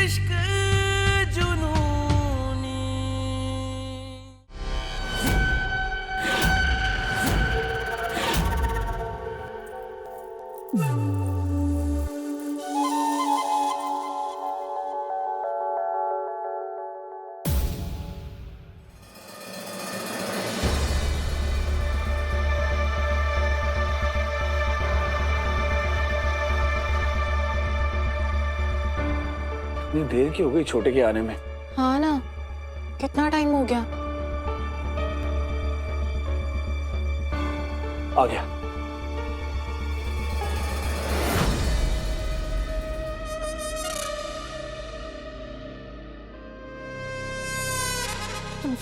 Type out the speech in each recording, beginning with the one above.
इश्क जुनूनी। इतनी देर की हो गई छोटे के आने में। हाँ ना, कितना टाइम हो गया। आ गया।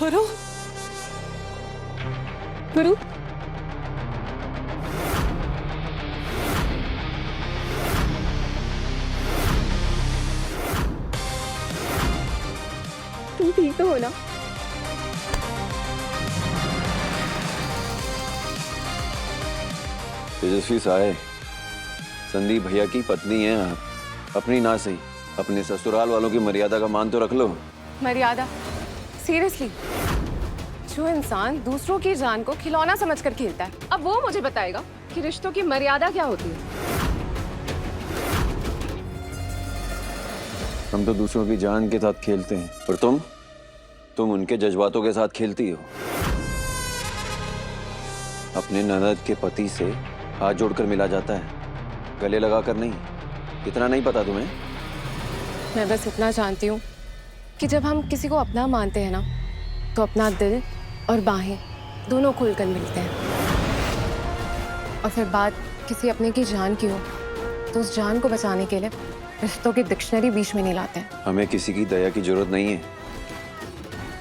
वरु, वरु, तुम ठीक तो हो ना? तेजस्वी साहे, संदीप भैया की पत्नी है आप। अपनी ना सही, अपने ससुराल वालों की मर्यादा का मान तो रख लो। मर्यादा? सीरियसली? जो इंसान दूसरों की जान को खिलौना समझकर खेलता है, अब वो मुझे बताएगा कि रिश्तों की मर्यादा क्या होती है। हम तो दूसरों की जान के साथ खेलते हैं, और तुम उनके जज्बातों के साथ खेलती हो। अपने ननद के पति से हाथ जोड़कर मिला जाता है, गले लगाकर नहीं। इतना नहीं पता तुम्हें? मैं बस इतना जानती हूँ कि जब हम किसी को अपना मानते हैं ना, तो अपना दिल और बाहें दोनों खुलकर मिलते हैं। और फिर बात किसी अपने की जान की हो, तो उस जान को बचाने के लिए रिश्तों की डिक्शनरी बीच में नहीं लाते हैं। हमें किसी की दया की जरूरत नहीं है।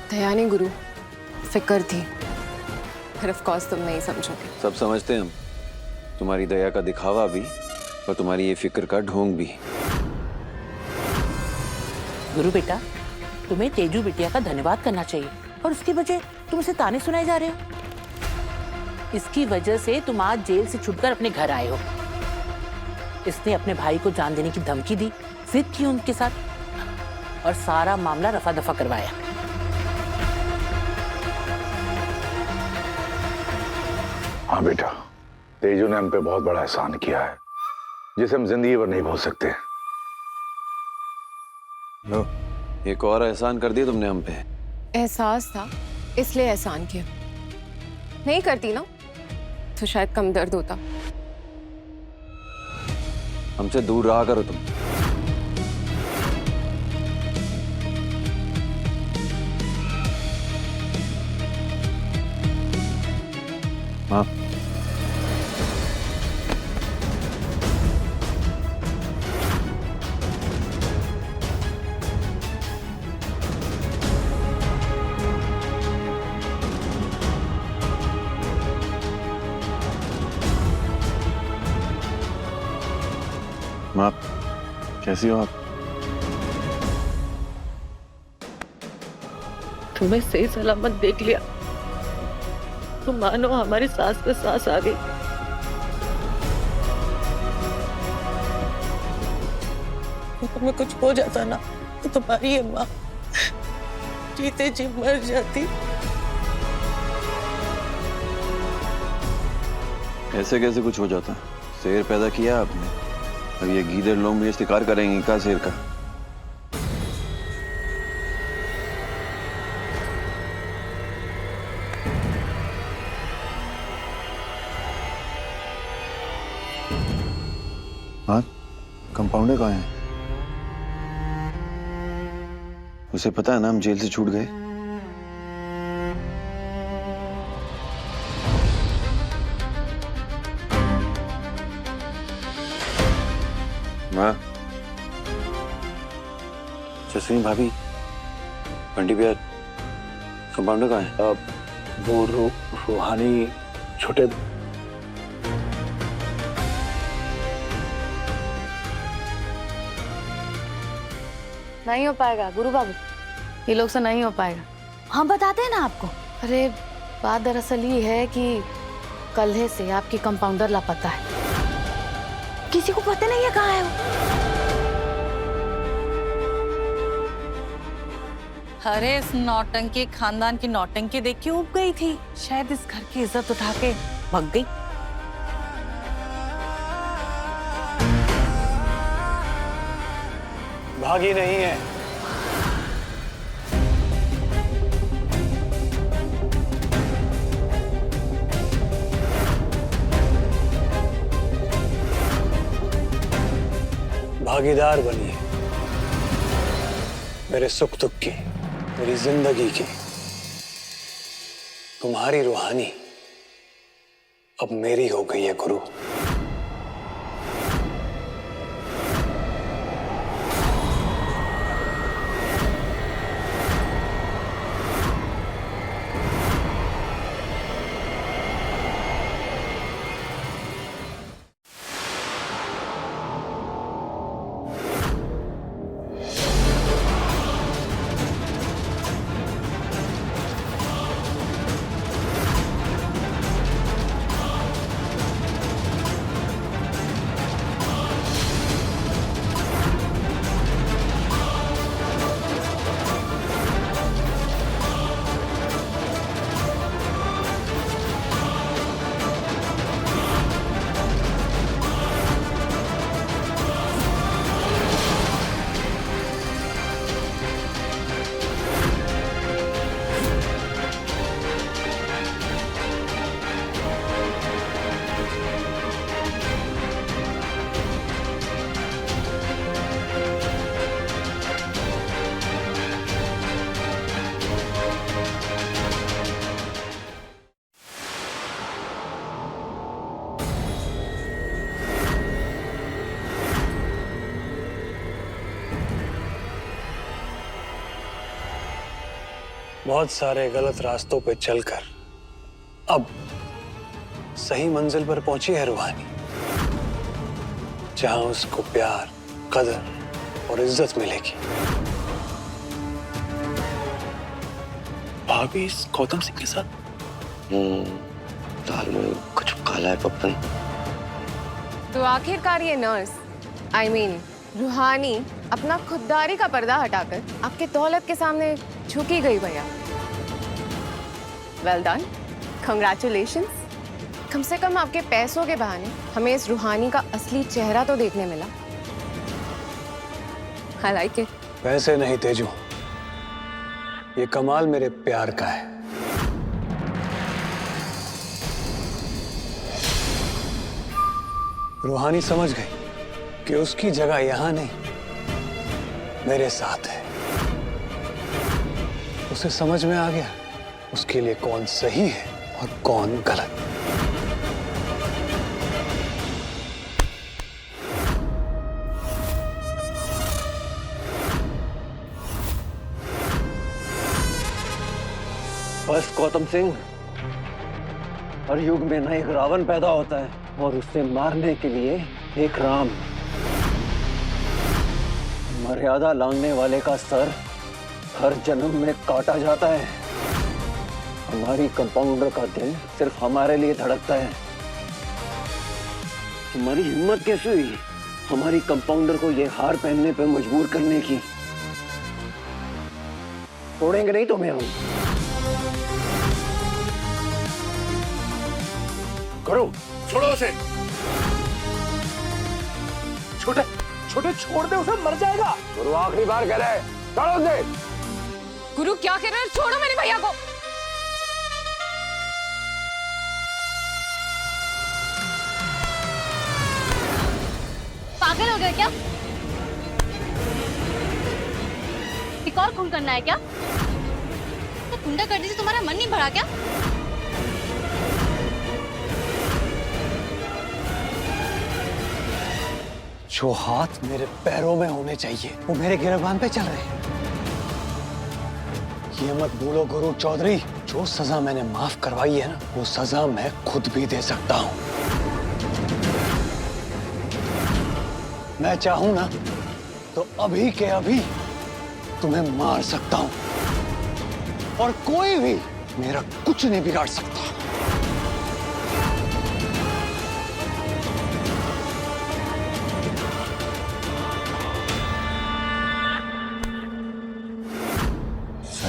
दया नहीं गुरु, फिक्र थी। फिर ऑफ कोर्स तुम नहीं समझोगे। सब समझते हैं हम, तुम्हारी दया का दिखावा भी और तुम्हारी ये फिक्र का ढोंग भी। गुरु बेटा, तुम्हें तेजू बिटिया का धन्यवाद करना चाहिए, और उसकी वजह तुम उसे ताने सुनाए जा रहे हो। इसकी वजह से तुम आज जेल से छुटकर अपने घर आए हो। इसने अपने भाई को जान देने की धमकी दी, जिद की उनके साथ, और सारा मामला रफा दफा करवाया। हाँ बेटा, तेजू ने हम पे बहुत बड़ा एहसान किया है, जिसे हम जिंदगी भर नहीं भूल सकते। लो, एक और एहसान कर दिया तुमने हम पे। एहसास था इसलिए एहसान किया। नहीं करती ना तो शायद कम दर्द होता। हमसे दूर रहा करो तुम। हाँ, माँ कैसी हो आप? तुम्हें सही सलामत देख लिया तो मानो हमारी सांस पे सांस आ गई। तुम्हें कुछ हो जाता ना तो तुम्हारी ये माँ जीते जी मर जाती। ऐसे कैसे कुछ हो जाता? शेर पैदा किया आपने, अब ये गीदड़ लोग मुझे शिकार करेंगे का शेर का? हाँ, कंपाउंडर कहाँ है? उसे पता है ना हम जेल से छूट गए। माँ, जसवीन भाभी, बंटी भैया, कंपाउंडर कहाँ है? वो रूहानी छोटे। नहीं हो पाएगा गुरु बाबू, ये लोग से नहीं हो पाएगा। हम बताते हैं ना आपको। अरे बात दरअसल ये है कि कल्हे से आपकी कंपाउंडर लापता है, किसी को पता नहीं है कहाँ है वो। अरे इस नौटंकी खानदान की नौटंकी देख के उब गई थी, शायद इस घर की इज्जत उठा के भग गई। भागी नहीं है, भागीदार बनी है मेरे सुख दुख की, मेरी जिंदगी की। तुम्हारी रूहानी अब मेरी हो गई है गुरु। बहुत सारे गलत रास्तों पे चलकर अब सही मंजिल पर पहुंची है रूहानी, जहां उसको प्यार, कदर और इज्जत मिलेगी। भाभी इस गौतम सिंह के साथ दाल में कुछ काला है पप्पन। तो आखिरकार ये नर्स I mean, रूहानी अपना खुददारी का पर्दा हटाकर आपके दौलत के सामने झुकी गई भैया। Well done, congratulations. कम से कम आपके पैसों के बहाने हमें इस रूहानी का असली चेहरा तो देखने मिला। I like it। पैसे नहीं तेजू, ये कमाल मेरे प्यार का है। रूहानी समझ गई कि उसकी जगह यहां नहीं, मेरे साथ है। उसे समझ में आ गया उसके लिए कौन सही है और कौन गलत। बस गौतम सिंह, हर युग में ना एक रावण पैदा होता है और उसे मारने के लिए एक राम। मर्यादा लांघने वाले का सर हर जन्म में काटा जाता है। हमारी कंपाउंडर का दिल सिर्फ हमारे लिए धड़कता है। तुम्हारी हिम्मत कैसे हुई हमारी कंपाउंडर को ये हार पहनने पर मजबूर करने की? छोड़ेंगे नहीं तुम्हें हम। करो, छोड़ो उसे। छोटे छोटे छोड़ दे, उसे मर जाएगा। गुरु आखिरी बार कह रहे, छोड़ो उसे। गुरु क्या कह रहे हैं? छोड़ो मेरे भैया को। पागल हो गए क्या? एक और खून करना है क्या? तो गुंडागर्दी से तुम्हारा मन नहीं भरा क्या? जो हाथ मेरे पैरों में होने चाहिए वो मेरे गिरबान पे चल रहे हैं। ये मत भूलो गुरु चौधरी, जो सजा मैंने माफ करवाई है ना, वो सजा मैं खुद भी दे सकता हूं। मैं चाहूं ना तो अभी के अभी तुम्हें मार सकता हूं और कोई भी मेरा कुछ नहीं बिगाड़ सकता।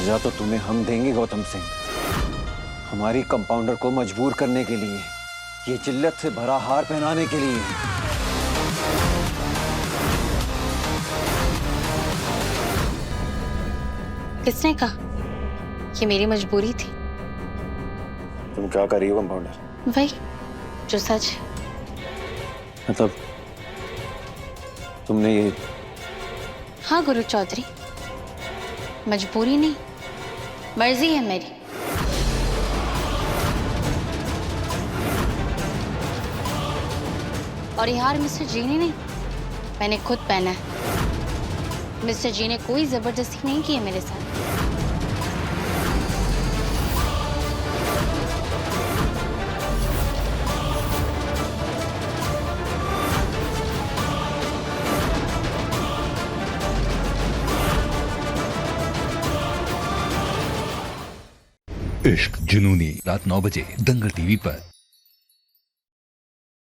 सजा तो तुम्हें हम देंगे गौतम सिंह। हमारी कंपाउंडर को मजबूर करने के लिए, ये जिल्लत से भरा हार पहनाने के लिए। किसने कहा? ये मेरी मजबूरी थी। तुम क्या कर रही हो कंपाउंडर? वही जो सच है। मतलब तुमने ये हाँ गुरु चौधरी, मजबूरी नहीं, मर्जी है मेरी। और ये हार मिस्टर जी ने नहीं, मैंने खुद पहना है। मिस्टर जी ने कोई जबरदस्ती नहीं की है मेरे साथ। इश्क जुनूनी रात 9 बजे दंगल टीवी पर।